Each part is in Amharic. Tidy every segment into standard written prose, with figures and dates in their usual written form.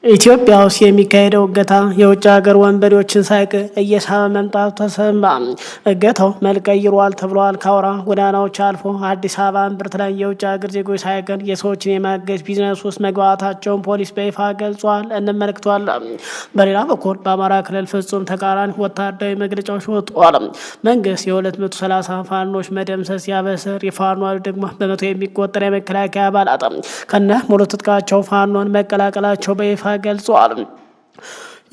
ኢትዮጵያ ውስጥ የሚካሄደው እገታ የውጭ ሀገር ወንበዴዎችን ሳይቀር እየሳበ መምጣቱ ተሰማ። እገታው መልክ ቀይሯል ተብሏል። ከአውራ ጎዳናዎች አልፎ አዲስ አበባ እምብርት ላይ የውጭ ሀገር ዜጎች ሳይቀር የሰዎችን የማገት ቢዝነስ ውስጥ መግባታቸውን ፖሊስ በይፋ ገልጿል። እንመለከተዋለን። በሌላ በኩል በአማራ ክልል ፍጹም ተቃራኒ ወታደራዊ መግለጫዎች ወጥተዋል። መንግስት የ230 ፋኖች መደምሰስ ያበስር፣ የፋኖ ደግሞ በመቶ የሚቆጠር የመከላከያ አባላት ከነ ሙሉ ትጥቃቸው ፋኖን መቀላቀላቸው በይፋ ገልጿል።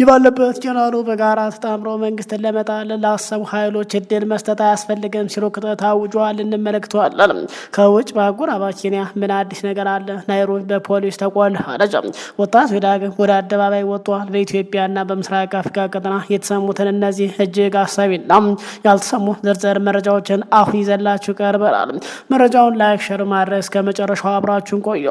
ይባለበት ጀነራሉ በጋራ ተጣምረው መንግስትን ለመጣል ላሰቡ ኃይሎች እድል መስጠት አያስፈልግም ሲሉ ክተት አውጇል። እንመለከተዋለን። ከውጭ በአጎራባች ኬንያ ምን አዲስ ነገር አለ? ናይሮቢ በፖሊስ ተቆልፋለች። ወጣቱ ዳግም ወደ አደባባይ ወጥቷል። በኢትዮጵያና በምስራቅ አፍሪካ ቀጠና የተሰሙትን እነዚህ እጅግ አሳቢና ያልተሰሙ ዝርዝር መረጃዎችን አሁን ይዘላችሁ ቀርበናል። መረጃውን ላይክ፣ ሸር ማድረግ እስከ መጨረሻው አብራችሁን ቆዩ።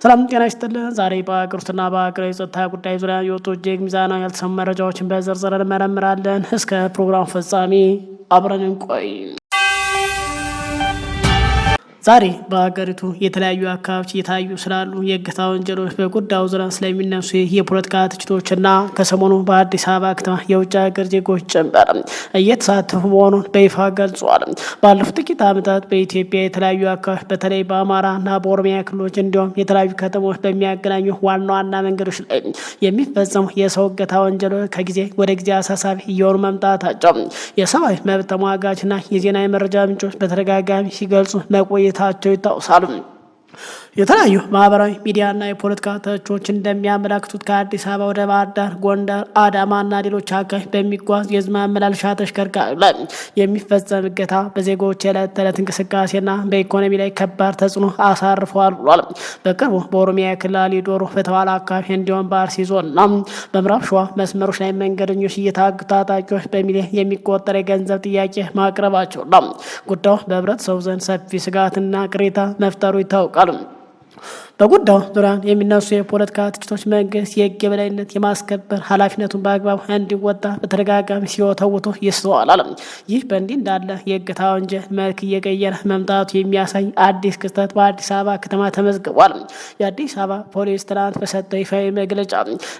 ሰላም ጤና ይስጥልን። ዛሬ በአገር ውስጥና በአገራዊ ጸጥታ ጉዳይ ዙሪያ የወጡ እጅግ ሚዛናዊ ያልተሰሙ መረጃዎችን በዝርዝር እንመረምራለን። እስከ ፕሮግራም ፍጻሜ አብረን እንቆይ። ዛሬ በሀገሪቱ የተለያዩ አካባቢዎች እየታዩ ስላሉ የእገታ ወንጀሎች በጉዳዩ ዙሪያ ስለሚነሱ የፖለቲካ ትችቶችና ከሰሞኑ በአዲስ አበባ ከተማ የውጭ ሀገር ዜጎች ጭምር እየተሳተፉ መሆኑን በይፋ ገልጿል። ባለፉት ጥቂት ዓመታት በኢትዮጵያ የተለያዩ አካባቢዎች በተለይ በአማራና በኦሮሚያ ክልሎች እንዲሁም የተለያዩ ከተሞች በሚያገናኙ ዋና ዋና መንገዶች ላይ የሚፈጸሙ የሰው እገታ ወንጀሎች ከጊዜ ወደ ጊዜ አሳሳቢ እየሆኑ መምጣታቸው የሰብአዊ መብት ተሟጋችና የዜና የመረጃ ምንጮች በተደጋጋሚ ሲገልጹ መቆየት ታቸው ይታወሳሉ። የተለያዩ ማህበራዊ ሚዲያና የፖለቲካ ተቾች እንደሚያመላክቱት ከአዲስ አበባ ወደ ባህር ዳር፣ ጎንደር፣ አዳማና ሌሎች አካባቢ በሚጓዝ የህዝብ ማመላለሻ ተሽከርካሪ ላይ የሚፈጸም እገታ በዜጎች የዕለት ተዕለት እንቅስቃሴና በኢኮኖሚ ላይ ከባድ ተጽዕኖ አሳርፈዋል ብሏል። በቅርቡ በኦሮሚያ ክልል ዶሮ በተባለ አካባቢ እንዲሁም በአርሲ ዞንና በምዕራብ ሸዋ መስመሮች ላይ መንገደኞች እየታገቱ ታጣቂዎች በሚሊዮን የሚቆጠር የገንዘብ ጥያቄ ማቅረባቸው ነው። ጉዳዩ በህብረተሰቡ ዘንድ ሰፊ ስጋትና ቅሬታ መፍጠሩ ይታወቃል። በጉዳዩ ዙሪያ የሚነሱ የፖለቲካ ትችቶች መንግስት የህግ የበላይነት የማስከበር ኃላፊነቱን በአግባቡ እንዲወጣ በተደጋጋሚ ሲወተውቱ ይስተዋላል። ይህ በእንዲህ እንዳለ የእገታ ወንጀል መልክ እየቀየረ መምጣቱ የሚያሳይ አዲስ ክስተት በአዲስ አበባ ከተማ ተመዝግቧል። የአዲስ አበባ ፖሊስ ትናንት በሰጠው ይፋዊ መግለጫ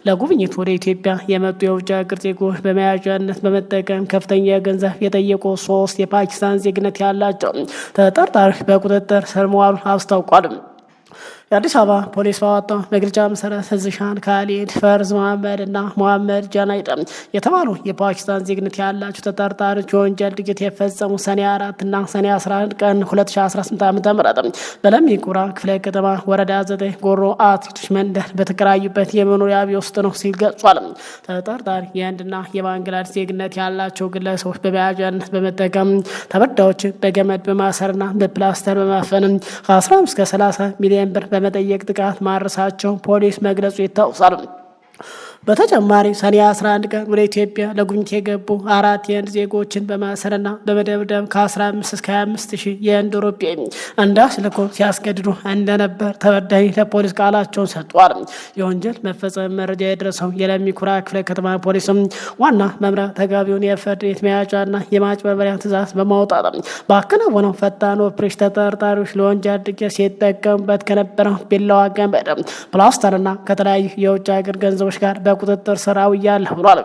ለጉብኝት ወደ ኢትዮጵያ የመጡ የውጭ ሀገር ዜጎች በመያዣነት በመጠቀም ከፍተኛ ገንዘብ የጠየቁ 3 የፓኪስታን ዜግነት ያላቸው ተጠርጣሪዎች በቁጥጥር ስር መዋሉን አስታውቋል። የአዲስ አበባ ፖሊስ ባወጣው መግለጫ መሰረት ህዝሻን ካሊድ፣ ፈርዝ መሐመድ እና መሐመድ ጃናይድ የተባሉ የፓኪስታን ዜግነት ያላቸው ተጠርጣሪዎች የወንጀል ድርጊት የፈጸሙ ሰኔ 4 እና ሰኔ 11 ቀን 2018 ዓ.ም በለሚ ኩራ ክፍለ ከተማ ወረዳ 9 ጎሮ አትሌቶች መንደር በተከራዩበት የመኖሪያ ቤት ውስጥ ነው ሲል ገልጿል። ተጠርጣሪ የህንድና የባንግላዴሽ ዜግነት ያላቸው ግለሰቦች በመያዣነት በመጠቀም ተበዳዮችን በገመድ በማሰርና በፕላስተር በማፈን ከ15 እስከ 30 ሚሊዮን ብር በመጠየቅ ጥቃት ማድረሳቸው ፖሊስ መግለጹ ይታወሳል። በተጨማሪ ሰኔ 11 ቀን ወደ ኢትዮጵያ ለጉብኝት የገቡ 4 የህንድ ዜጎችን በማሰርና በመደብደብ ከ15 እስከ 25 ሺህ የህንድ ሩፒ እንዳስልኮ ሲያስገድዱ እንደነበር ተበዳይ ለፖሊስ ቃላቸውን ሰጥቷል። የወንጀል መፈጸም መረጃ የደረሰው የለሚ ኩራ ክፍለ ከተማ ፖሊስም ዋና መምሪያ ተገቢውን የፍርድ ቤት መያዣና የማጭበርበሪያ ትዕዛዝ በማውጣት ባከናወነው ፈጣን ኦፕሬሽን ተጠርጣሪዎች ለወንጀል ድርጊት ሲጠቀሙበት ከነበረው ቢላዋ፣ ገመድ፣ ፕላስተርና ከተለያዩ የውጭ ሀገር ገንዘቦች ጋር በቁጥጥር ስር አውያለሁ ብሏል።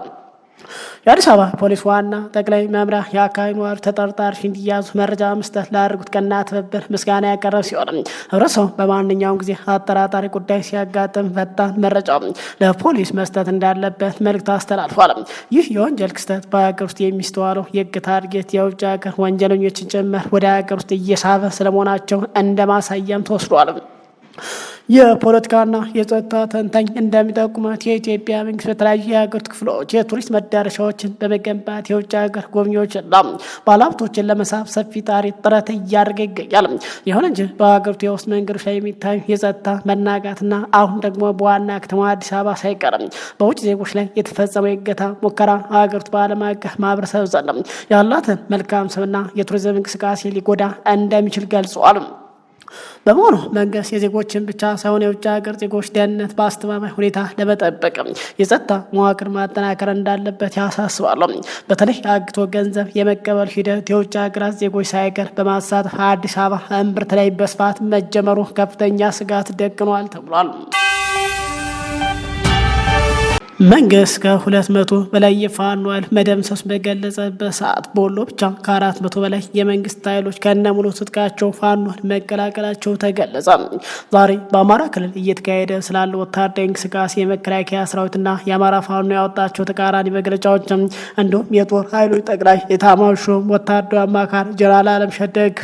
የአዲስ አበባ ፖሊስ ዋና ጠቅላይ መምሪያ የአካባቢ ነዋሪ ተጠርጣሪዎች እንዲያዙ መረጃ መስጠት ላደረጉት ቀና ትብብር ምስጋና ያቀረበ ሲሆን ህብረተሰቡ በማንኛውም ጊዜ አጠራጣሪ ጉዳይ ሲያጋጥም ፈጣን መረጃ ለፖሊስ መስጠት እንዳለበት መልእክት አስተላልፏል። ይህ የወንጀል ክስተት በሀገር ውስጥ የሚስተዋለው የእገታ ድርጊት የውጭ ሀገር ወንጀለኞችን ጭምር ወደ ሀገር ውስጥ እየሳበ ስለመሆናቸው እንደ ማሳያም ተወስዷል። የፖለቲካና የጸጥታ ተንታኝ እንደሚጠቁሙት የኢትዮጵያ መንግስት በተለያዩ የሀገሪቱ ክፍሎች የቱሪስት መዳረሻዎችን በመገንባት የውጭ ሀገር ጎብኚዎችና ባለሀብቶችን ለመሳብ ሰፊ ጥረት እያደረገ ይገኛል። ይሁን እንጂ በሀገሪቱ የውስጥ መንገዶች ላይ የሚታዩ የጸጥታ መናጋትና አሁን ደግሞ በዋና ከተማ አዲስ አበባ ሳይቀርም በውጭ ዜጎች ላይ የተፈጸመው የእገታ ሙከራ ሀገሪቱ በዓለም አቀፍ ማህበረሰብ ዘንድ ያላትን መልካም ስምና የቱሪዝም እንቅስቃሴ ሊጎዳ እንደሚችል ገልጸዋል። በመሆኑ መንግስት የዜጎችን ብቻ ሳይሆን የውጭ ሀገር ዜጎች ደህንነት በአስተማማኝ ሁኔታ ለመጠበቅ የጸጥታ መዋቅር ማጠናከር እንዳለበት ያሳስባሉ። በተለይ አግቶ ገንዘብ የመቀበል ሂደት የውጭ ሀገራት ዜጎች ሳይቀር በማሳተፍ አዲስ አበባ እምብርት ላይ በስፋት መጀመሩ ከፍተኛ ስጋት ደቅኗል ተብሏል። መንግስት ከ200 በላይ የፋኖ ኃይል መደምሰስ በገለጸበት ሰዓት በወሎ ብቻ ከ400 በላይ የመንግስት ኃይሎች ከነሙሉ ትጥቃቸው ፋኖን መቀላቀላቸው ተገለጸ። ዛሬ በአማራ ክልል እየተካሄደ ስላለ ወታደራዊ እንቅስቃሴ የመከላከያ ሰራዊትና የአማራ ፋኖ ያወጣቸው ተቃራኒ መግለጫዎች እንዲሁም የጦር ኃይሎች ጠቅላይ ኤታማዦር ሹም ወታደራዊ አማካሪ ጀነራል አለምሸት ደግፌ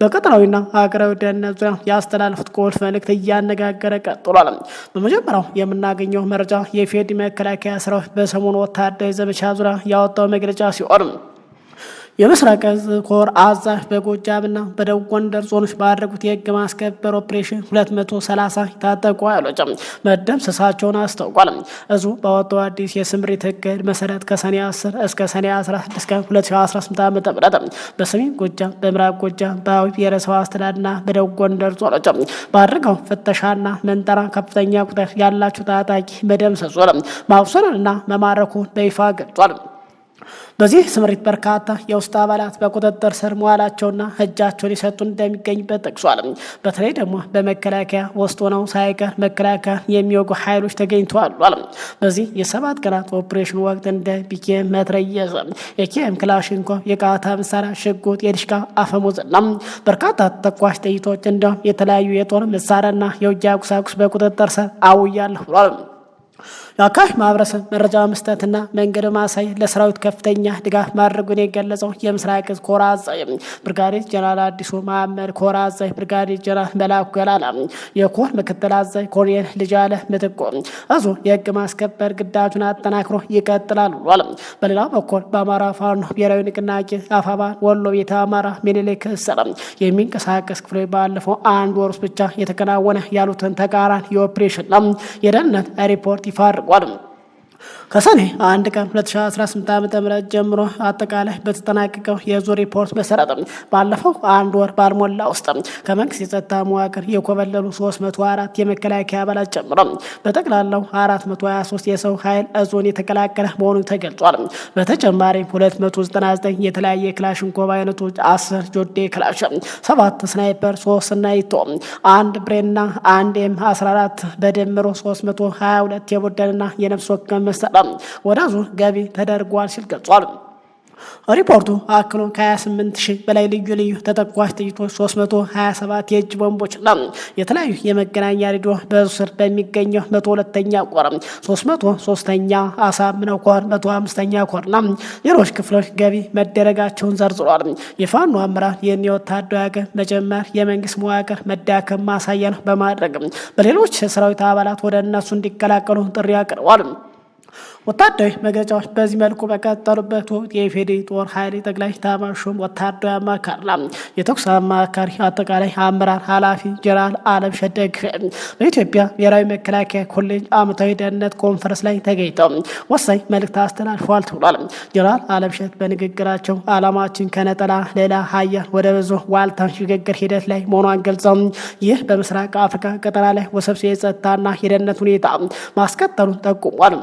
በቀጠናዊና ሀገራዊ ደህንነት ዙሪያ ያስተላለፉት ቁልፍ መልእክት እያነጋገረ ቀጥሏል። በመጀመሪያው የምናገኘው መረጃ የፌድ መከላከያ ሰራዊት በሰሞኑ ወታደራዊ ዘመቻ ዙሪያ ያወጣው መግለጫ ሲሆን የምስራቅ እዝ ኮር አዛዥ በጎጃምና በደቡብ ጎንደር ዞኖች ባደረጉት የህግ ማስከበር ኦፕሬሽን 230 የታጠቁ ኃይሎች መደምሰሳቸውን አስታውቋል። እዙ ባወጣው አዲስ የስምሪት እቅድ መሰረት ከሰኔ 10 እስከ ሰኔ 16 ቀን 2018 ዓ.ም በሰሜን ጎጃም፣ በምዕራብ ጎጃም፣ በአዊ ብሔረሰብ አስተዳደርና በደቡብ ጎንደር ዞኖች ባደረገው ፍተሻና መንጠራ ከፍተኛ ቁጥር ያላቸው ታጣቂ መደምሰሱን ማቁሰሉንና መማረኩን በይፋ ገልጿል። በዚህ ስምሪት በርካታ የውስጥ አባላት በቁጥጥር ስር መዋላቸውና እጃቸውን የሰጡ እንደሚገኝበት ጠቅሷል። በተለይ ደግሞ በመከላከያ ውስጥ ሆነው ሳይቀር መከላከያ የሚወጉ ኃይሎች ተገኝተዋል። በዚህ የ7 ቀናት ኦፕሬሽን ወቅት እንደ ቢኬም፣ መትረየስ፣ የኬም ክላሽንኮቭ፣ የቃታ መሳሪያ፣ ሽጉጥ፣ የዲሽቃ አፈሙዝና በርካታ ተኳሽ ጥይቶች እንዲሁም የተለያዩ የጦር መሳሪያና የውጊያ ቁሳቁስ በቁጥጥር ስር አውያለሁ ብሏል። የአካባቢ ማህበረሰብ መረጃ መስጠትና መንገድ ማሳይ ለሰራዊት ከፍተኛ ድጋፍ ማድረጉን የገለጸው የምስራቅ እዝ ኮር አዛዥ ብርጋዴር ጀነራል አዲሱ መሐመድ፣ ኮር አዛዥ ብርጋዴር ጀነራል መላኩ ገላላ፣ የኮር ምክትል አዛዥ ኮሎኔል ልጃለ ምትኮ እዙ የህግ ማስከበር ግዳጁን አጠናክሮ ይቀጥላል ብሏል። በሌላ በኩል በአማራ ፋኖ ብሔራዊ ንቅናቄ አፋባን ወሎ ቤተ አማራ ሚኒሊክ ሰላም የሚንቀሳቀስ ክፍሎች ባለፈው አንድ ወር ውስጥ ብቻ የተከናወነ ያሉትን ተቃራኒ የኦፕሬሽን የደህንነት ሪፖርት ይፋ አድርጓል። ከሰኔ 1 ቀን 2018 ዓ.ም ጀምሮ አጠቃላይ በተጠናቀቀው የዙ ሪፖርት መሰረት ባለፈው አንድ ወር ባልሞላ ውስጥ ከመንግስት የጸጥታ መዋቅር የኮበለሉ 304 የመከላከያ አባላት ጨምሮ በጠቅላላው 423 የሰው ኃይል እዙን የተቀላቀለ መሆኑን ተገልጿል። በተጨማሪም 299 የተለያየ ክላሽንኮቭ አይነቶች፣ 10 ጆዴ ክላሽ፣ 7 ስናይፐር፣ 3 ስናይቶ፣ 1 ብሬንና 1 M14 በድምሮ 322 የቡድንና የነፍስ ወከፍ መሳሪያ ወዳዙ ገቢ ተደርጓል ሲል ገልጿል። ሪፖርቱ አክሎ ከ28,000 በላይ ልዩ ልዩ ተተኳሽ ጥይቶች፣ 327 የእጅ ቦምቦችና የተለያዩ የመገናኛ ሬዲዮ በስር በሚገኘው 102ኛ ኮር፣ 303ኛ አሳምነው ኮር፣ 105ኛ ኮርና ሌሎች ክፍሎች ገቢ መደረጋቸውን ዘርዝሯል። የፋኖ አመራር ይህን የወታደራዊ አቅም መጨመር የመንግስት መዋቅር መዳከም ማሳያ ነው በማድረግ በሌሎች የሰራዊት አባላት ወደ እነሱ እንዲቀላቀሉ ጥሪ አቅርቧል። ወታደራዊ መግለጫዎች በዚህ መልኩ በቀጠሉበት ወቅት የኢፌዴሪ ጦር ኃይል ጠቅላይ ኤታማዦር ሹም ወታደራዊ አማካሪና የተኩስ አማካሪ አጠቃላይ አመራር ኃላፊ ጀነራል አለምሸት ደግፌ በኢትዮጵያ ብሔራዊ መከላከያ ኮሌጅ ዓመታዊ ደህንነት ኮንፈረንስ ላይ ተገኝተው ወሳኝ መልእክት አስተላልፈዋል ተብሏል። ጀነራል አለምሸት በንግግራቸው ዓላማችን ከነጠላ ሌላ ሀያል ወደ ብዙ ዋልታ ሽግግር ሂደት ላይ መሆኗን ገልጸው ይህ በምስራቅ አፍሪካ ቀጠና ላይ ውስብስብ የጸጥታና የደህንነት ሁኔታ ማስከተሉን ጠቁሟል።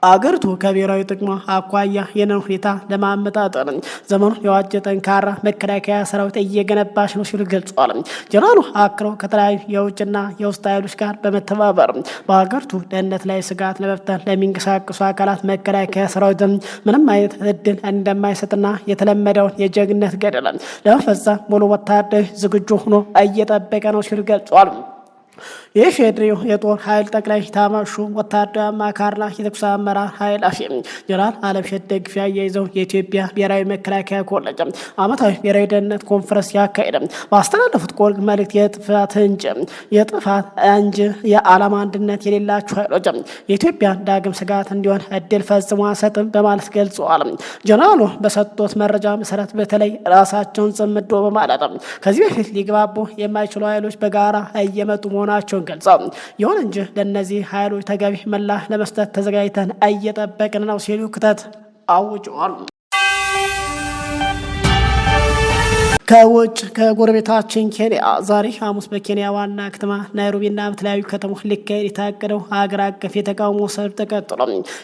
አገሪቱ ከብሔራዊ ጥቅሟ አኳያ የነን ሁኔታ ለማመጣጠን ዘመኑን የዋጀ ጠንካራ መከላከያ ሰራዊት እየገነባች ነው ሲሉ ገልጸዋል። ጀነራሉ አክለው ከተለያዩ የውጭና የውስጥ ኃይሎች ጋር በመተባበር በሀገሪቱ ደህንነት ላይ ስጋት ለመፍጠር ለሚንቀሳቀሱ አካላት መከላከያ ሰራዊት ምንም አይነት እድል እንደማይሰጥና የተለመደውን የጀግነት ገድል ለመፈጸም ሙሉ ወታደራዊ ዝግጁ ሆኖ እየጠበቀ ነው ሲሉ ገልጸዋል። የኢፌዴሪ የጦር ኃይል ጠቅላይ ኤታማዦር ሹም ወታደራዊ አማካሪና የተኩስ አመራር ኃላፊ ጀነራል አለምሸት ደግፌ አያይዘው የኢትዮጵያ ብሔራዊ መከላከያ ኮሌጅ ዓመታዊ ብሔራዊ ደህንነት ኮንፈረንስ ያካሄደ ባስተላለፉት ቁልፍ መልእክት የጥፋት እንጂ የዓላማ አንድነት የሌላቸው ኃይሎች የኢትዮጵያ ዳግም ስጋት እንዲሆን እድል ፈጽሞ አንሰጥም በማለት ገልጸዋል። ጀነራሉ በሰጡት መረጃ መሰረት በተለይ ራሳቸውን ጽምዶ በማለት ከዚህ በፊት ሊግባቡ የማይችሉ ኃይሎች በጋራ እየመጡ መሆናቸውን ገልጸው ይሁን እንጂ ለእነዚህ ኃይሎች ተገቢ ምላሽ ለመስጠት ተዘጋጅተን እየጠበቅን ነው ሲሉ ክተት አውጀዋል። ከውጭ ከጎረቤታችን ኬንያ ዛሬ ሐሙስ በኬንያ ዋና ከተማ ናይሮቢና በተለያዩ ከተሞች ሊካሄድ የታቀደው ሀገር አቀፍ የተቃውሞ ሰልፍ ተቀጥሎ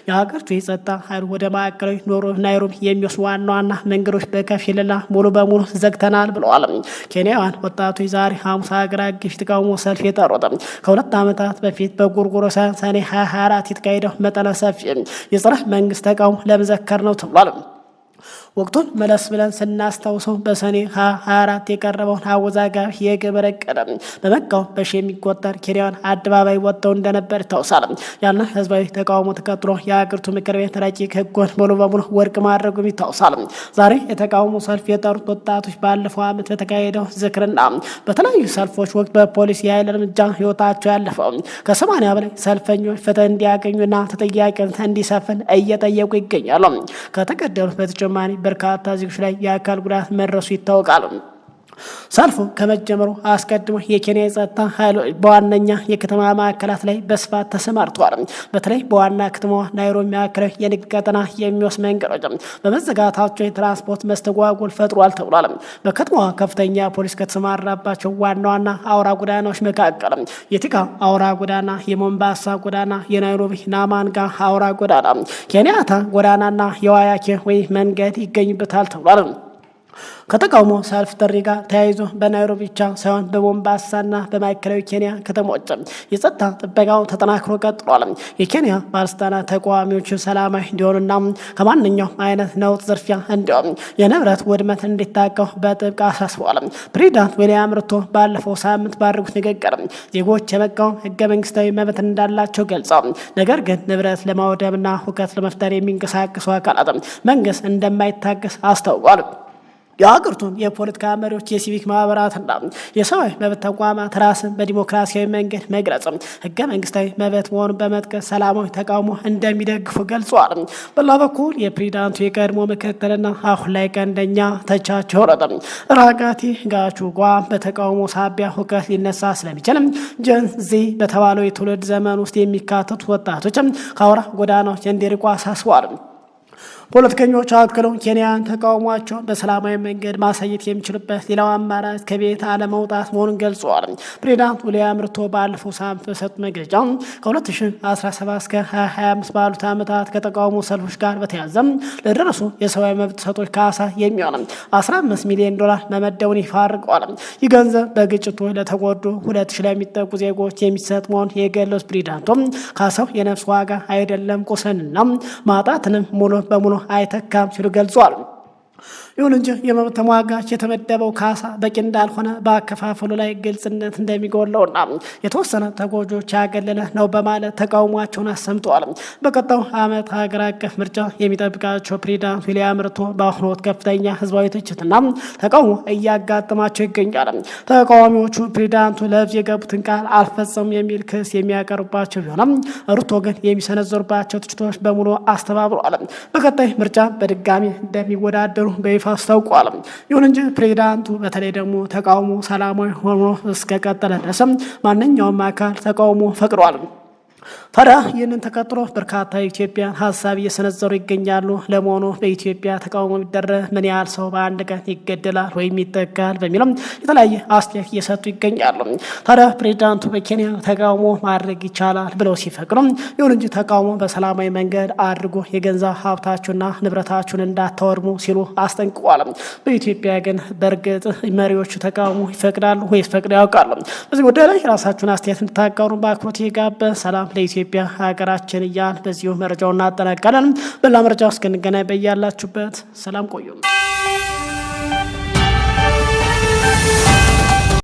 የሀገሪቱ የጸጥታ ኃይል ወደ ማዕከላዊ ናይሮቢ የሚወስዱ ዋና ዋና መንገዶች በከፊልና ሙሉ በሙሉ ዘግተናል ብለዋል። ኬንያውያን ወጣቶች ዛሬ ሐሙስ ሀገር አቀፍ የተቃውሞ ሰልፍ የጠሩት ከሁለት ዓመታት በፊት በጎርጎሮሳውያን ሰኔ 2024 የተካሄደው መጠነ ሰፊ የጸረ መንግስት ተቃውሞ ለመዘከር ነው ተብሏል። ወቅቱን መለስ ብለን ስናስታውሰው በሰኔ 24 የቀረበውን አወዛጋቢ የግብር ዕቅድ በመቃወም በሺ የሚቆጠር ኬንያውያን አደባባይ ወጥተው እንደነበር ይታወሳል። ያንን ህዝባዊ ተቃውሞ ተከትሎ የሀገሪቱ ምክር ቤት ረቂቅ ህጉን ሙሉ በሙሉ ውድቅ ማድረጉም ይታወሳል። ዛሬ የተቃውሞ ሰልፍ የጠሩት ወጣቶች ባለፈው ዓመት በተካሄደው ዝክርና በተለያዩ ሰልፎች ወቅት በፖሊስ የኃይል እርምጃ ህይወታቸው ያለፈው ከ80 በላይ ሰልፈኞች ፍትህ እንዲያገኙና ተጠያቂነት እንዲሰፍን እየጠየቁ ይገኛሉ። ከተገደሉት በተጨማሪ በርካታ ዜጎች ላይ የአካል ጉዳት መድረሱ ይታወቃል። ሰልፉ ከመጀመሩ አስቀድሞ የኬንያ የጸጥታ ኃይሎች በዋነኛ የከተማ ማዕከላት ላይ በስፋት ተሰማርተዋል። በተለይ በዋና ከተማዋ ናይሮቢ ማዕከላዊ የንግድ ቀጠና የሚወስድ መንገዶች በመዘጋታቸው የትራንስፖርት መስተጓጎል ፈጥሯል ተብሏል። በከተማዋ ከፍተኛ ፖሊስ ከተሰማራባቸው ዋና ዋና አውራ ጎዳናዎች መካከል የቲካ አውራ ጎዳና፣ የሞምባሳ ጎዳና፣ የናይሮቢ ናማንጋ አውራ ጎዳና፣ ኬንያታ ጎዳናና የዋያኬ ወይ መንገድ ይገኙበታል ተብሏል። ከተቃውሞ ሰልፍ ጥሪ ጋር ተያይዞ በናይሮቢ ብቻ ሳይሆን በሞምባሳና በማዕከላዊ ኬንያ ከተሞች የጸጥታ ጥበቃው ተጠናክሮ ቀጥሏል። የኬንያ ባለስልጣናት ተቃዋሚዎቹ ሰላማዊ እንዲሆኑና ከማንኛውም አይነት ነውጥ፣ ዝርፊያ እንዲሁም የንብረት ውድመት እንዲታቀቡ በጥብቅ አሳስበዋል። ፕሬዚዳንት ዊልያም ሩቶ ባለፈው ሳምንት ባደረጉት ንግግር ዜጎች የመቃወም ህገ መንግስታዊ መብት እንዳላቸው ገልጸው ነገር ግን ንብረት ለማውደምና ሁከት ለመፍጠር የሚንቀሳቀሱ አካላት መንግስት እንደማይታገስ አስታውቋል። የሀገሪቱን የፖለቲካ መሪዎች፣ የሲቪክ ማህበራትና የሰብአዊ መብት ተቋማት ራስን በዲሞክራሲያዊ መንገድ መግለጽ ህገ መንግስታዊ መብት መሆኑን በመጥቀስ ሰላማዊ ተቃውሞ እንደሚደግፉ ገልጸዋል። በሌላ በኩል የፕሬዚዳንቱ የቀድሞ ምክትልና አሁን ላይ ቀንደኛ ተቻቸው ራጋቲ ጋቹጓ በተቃውሞ ሳቢያ ሁከት ሊነሳ ስለሚችል ጀን ዚ በተባለው የትውልድ ዘመን ውስጥ የሚካተቱ ወጣቶች ከአውራ ጎዳናዎች እንዲርቁ አሳስበዋል። ፖለቲከኞች አክለው ኬንያን ተቃውሟቸው በሰላማዊ መንገድ ማሳየት የሚችሉበት ሌላው አማራጭ ከቤት አለመውጣት መሆኑን ገልጸዋል። ፕሬዚዳንት ዊልያም ሩቶ ባለፈው ሳምንት በሰጡት መግለጫ ከ2017 እስከ 2025 ባሉት ዓመታት ከተቃውሞ ሰልፎች ጋር በተያያዘ ለደረሱ የሰብአዊ መብት ጥሰቶች ካሳ የሚሆን $15 ሚሊዮን መመደቡን ይፋ አድርገዋል። ይህ ገንዘብ በግጭቶች ለተጎዱ 2000 ለሚጠጉ ዜጎች የሚሰጥ መሆኑን የገለጹት ፕሬዚዳንቱ ካሳው የነፍስ ዋጋ አይደለም፣ ቁስንና ማጣትንም ሙሉ በሙሉ አይተካም ሲሉ ገልጿል። ይሁን እንጂ የመብት ተሟጋች የተመደበው ካሳ በቂ እንዳልሆነ በአከፋፈሉ ላይ ግልጽነት እንደሚጎለውና የተወሰነ ተጎጆች ያገለለ ነው በማለት ተቃውሟቸውን አሰምተዋል። በቀጣዩ ዓመት ሀገር አቀፍ ምርጫ የሚጠብቃቸው ፕሬዚዳንት ዊልያም ሩቶ በአሁኑ ወቅት ከፍተኛ ህዝባዊ ትችትና ተቃውሞ እያጋጠማቸው ይገኛል። ተቃዋሚዎቹ ፕሬዚዳንቱ ለህዝብ የገቡትን ቃል አልፈጸሙም የሚል ክስ የሚያቀርቡባቸው ቢሆንም ሩቶ ግን የሚሰነዘሩባቸው ትችቶች በሙሉ አስተባብረዋል። በቀጣይ ምርጫ በድጋሚ እንደሚወዳደሩ በይፋ አስታውቋል። ይሁን እንጂ ፕሬዚዳንቱ በተለይ ደግሞ ተቃውሞ ሰላማዊ ሆኖ እስከቀጠለ ድረስ ማንኛውም አካል ተቃውሞ ፈቅዷል። ታዲያ ይህንን ተከትሎ በርካታ ኢትዮጵያን ሀሳብ እየሰነዘሩ ይገኛሉ። ለመሆኑ በኢትዮጵያ ተቃውሞ ቢደረግ ምን ያህል ሰው በአንድ ቀን ይገደላል ወይም ይጠቃል በሚለው የተለያየ አስተያየት እየሰጡ ይገኛሉ። ታዲያ ፕሬዚዳንቱ በኬንያ ተቃውሞ ማድረግ ይቻላል ብለው ሲፈቅዱ፣ ይሁን እንጂ ተቃውሞ በሰላማዊ መንገድ አድርጎ የገንዘብ ሀብታችሁና ንብረታችሁን እንዳታወድሙ ሲሉ አስጠንቅቋል። በኢትዮጵያ ግን በእርግጥ መሪዎቹ ተቃውሞ ይፈቅዳሉ ወይስ ፈቅደው ያውቃሉ? በዚህ ጉዳይ ላይ የራሳችሁን አስተያየት እንድታጋሩ በአክብሮት ጋበዝን። ሰላም ለኢትዮጵያ ሀገራችን እያልን በዚሁ መረጃውን እናጠናቀናለን። በሌላ መረጃ እስክንገናኝ በያላችሁበት ሰላም ቆዩ።